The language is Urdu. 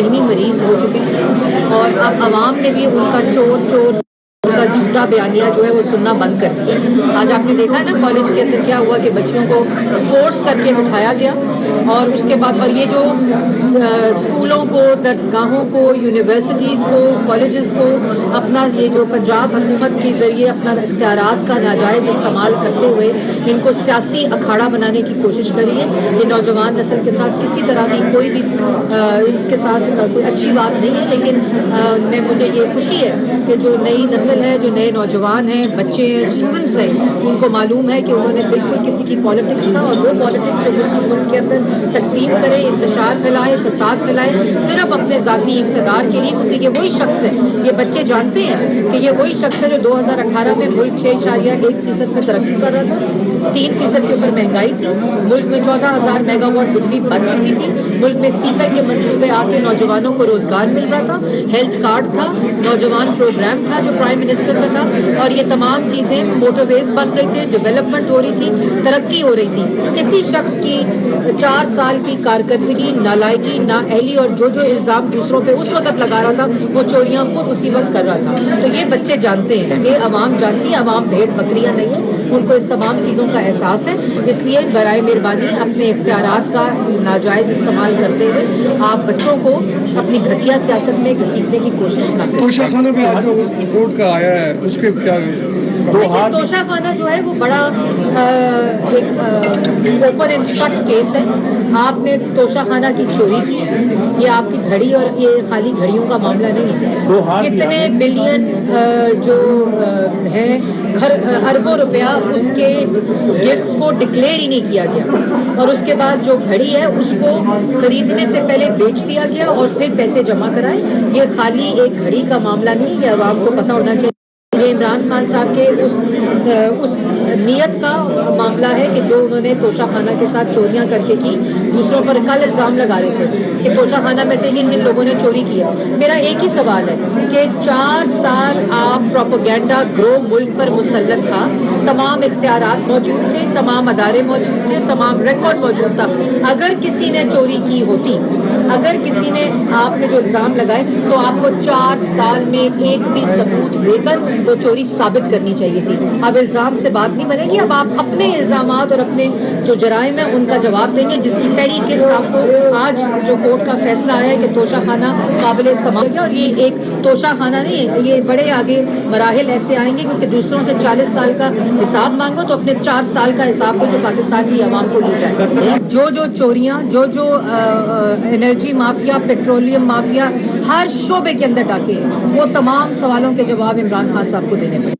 ذہنی مریض ہو چکے ہیں، اور اب عوام نے بھی ان کا چور چور کا جھوٹا بیانیہ جو ہے وہ سننا بند کر دیا۔ آج آپ نے دیکھا ہے نا کالج کے اندر کیا ہوا کہ بچیوں کو فورس کر کے بٹھایا گیا، اور اس کے بعد اور یہ جو اسکولوں کو، درسگاہوں کو، یونیورسٹیز کو، کالجز کو اپنا یہ جو پنجاب حکومت کے ذریعے اپنا اختیارات کا ناجائز استعمال کرتے ہوئے ان کو سیاسی اکھاڑا بنانے کی کوشش کری ہے۔ یہ نوجوان نسل کے ساتھ کسی طرح بھی کوئی بھی اس کے ساتھ کوئی اچھی بات نہیں ہے، لیکن مجھے یہ خوشی ہے کہ جو نئی نسل ہے، جو نئے نوجوان ہیں، بچے ہیں، اسٹوڈنٹس ہیں، ان کو معلوم ہے کہ انہوں نے بالکل کسی کی پالیٹکس کا، اور وہ پالیٹکس جو مسلم ملک کے اندر تقسیم کرے، انتشار پھیلائے، فساد پھیلائے، صرف اپنے ذاتی اقتدار کے لیے، کیونکہ یہ وہی شخص ہے، یہ بچے جانتے ہیں کہ یہ وہی شخص ہے جو 2018 میں ملک 6.1% میں ترقی کر رہا تھا، 3% کے اوپر مہنگائی تھی، ملک میں 14,000 میگا واٹ بجلی بن چکی تھی، ملک میں سی پیک کے منصوبے آ کے نوجوانوں کو روزگار مل رہا تھا، ہیلتھ کارڈ تھا، نوجوان پروگرام تھا جو پرائم منسٹر کا تھا، اور یہ تمام چیزیں، موٹر ویز بن رہی تھے، ڈیولپمنٹ ہو رہی تھی، ترقی ہو رہی تھی۔ اسی شخص کی 4 سال کی کارکردگی، نالائکی، نااہلی اور جو الزام دوسروں پہ اس وقت لگا رہا تھا وہ چوریاں خود اسی وقت کر رہا تھا۔ تو یہ بچے جانتے ہیں، یہ عوام جانتی ہے، عوام بھیڑ بکریاں نہیں ہیں، ان کو ان تمام چیزوں کا احساس ہے۔ اس لیے برائے مہربانی اپنے اختیارات کا ناجائز استعمال کرتے ہوئے آپ بچوں کو اپنی گھٹیا سیاست میں گھسیٹنے کی کوشش نہ کریں۔ توشہ خانہ میں آج جو کورٹ کا آیا ہے اس کے کیا توشہ خانہ جو ہے وہ بڑا ایک اوپن اینڈ شٹ کیس ہے۔ آپ نے توشہ خانہ کی چوری کی، یہ آپ کی گھڑی، اور یہ خالی گھڑیوں کا معاملہ نہیں ہے، کتنے بلین جو ہیں اربوں روپیہ اس کے گفٹس کو ڈکلیئر ہی نہیں کیا گیا، اور اس کے بعد جو گھڑی ہے اس کو خریدنے سے پہلے بیچ دیا گیا اور پھر پیسے جمع کرائے۔ یہ خالی ایک گھڑی کا معاملہ نہیں، یہ عوام کو پتہ ہونا چاہیے۔ یہ عمران خان صاحب کے اس نیت کا معاملہ ہے کہ جو انہوں نے توشہ خانہ کے ساتھ چوریاں کر کے کی، دوسروں پر کل الزام لگا رہے تھے کہ توشہ خانہ میں سے ان لوگوں نے چوری کی ہے۔ میرا ایک ہی سوال ہے کہ 4 سال آپ پروپیگنڈا گروہ ملک پر مسلط تھا، تمام اختیارات موجود تھے، تمام ادارے موجود تھے، تمام ریکارڈ موجود تھا، اگر کسی نے چوری کی ہوتی، اگر کسی نے آپ نے جو الزام لگائے تو آپ کو 4 سال میں ایک بھی ثبوت دے کر وہ چوری ثابت کرنی چاہیے تھی۔ اب الزام سے بات نہیں بنے گی، اب آپ اپنے الزامات اور اپنے جو جرائم ہیں ان کا جواب دیں گے، جس کی پہلی قسط آپ کو آج جو کورٹ کا فیصلہ آیا ہے کہ توشہ خانہ قابل سماعت ہے، اور یہ ایک توشہ خانہ نہیں ہے، یہ بڑے آگے مراحل ایسے آئیں گے، کیونکہ دوسروں سے 40 سال کا حساب مانگو تو اپنے 4 سال کا حساب کو جو پاکستان کی عوام کو لوٹا ہے۔ جو چوریاں، جو انرجی مافیا، پیٹرولیم مافیا، ہر شعبے کے اندر ڈاکے ہیں، وہ تمام سوالوں کے جواب عمران خان صاحب کو دینے پڑے۔